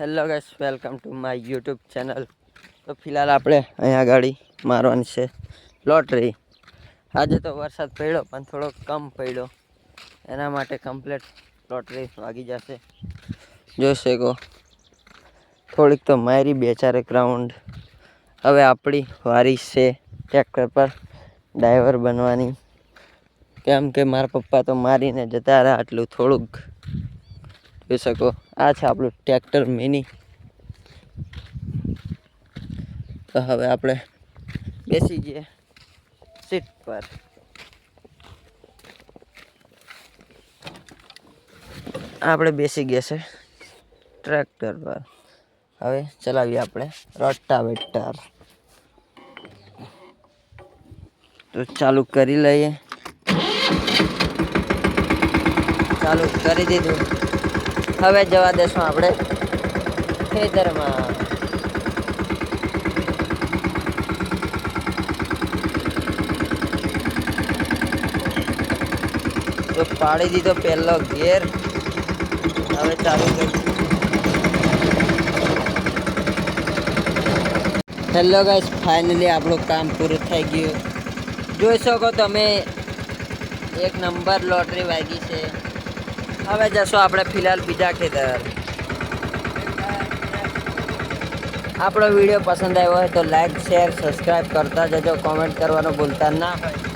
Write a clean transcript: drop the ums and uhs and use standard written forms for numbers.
Hello guys, welcome to my YouTube channel. તો ફિલહાલ આપણે અહીંયા ગાડી મારવાની છે લોટરી. આજે તો વરસાદ પડ્યો પણ થોડો કમ પડ્યો, એના માટે કમ્પ્લેટ લોટરી વાગી જશે. જોઈ શકો થોડીક તો મારી 2-4 રાઉન્ડ. હવે આપણી વારી છે ટ્રેક્ટર પર ડ્રાઈવર બનવાની, કેમ કે મારા પપ્પા તો મારીને જતા રહ્યા. આટલું થોડુંક જોઈ શકો. આ છે આપણું ટ્રેક્ટર મિની. તો હવે આપણે બેસી જઈએ સીટ પર. આપણે બેસી ગયા છે ટ્રેક્ટર પર. હવે ચલાવીએ આપણે રોટાવેટર. તો ચાલુ કરી લઈએ. ચાલુ કરી દીધું. હવે જવા દેશું આપણે ખેતરમાં. તો પાડી દીધો પહેલો ગેર. હવે ચાલુ કરી. હેલો ગાઈસ, ફાઇનલી આપણું કામ પૂરું થઈ ગયું. જોઈ શકો તમે, 1 નંબર લોટરી વાગી છે. હવે જશો આપણે ફિલહાલ બીજા ખેતર. આપણો વિડીયો પસંદ આવ્યો હોય તો લાઈક, શેર, સબસ્ક્રાઈબ કરતા જજો. કોમેન્ટ કરવાનું ભૂલતા ના હોય.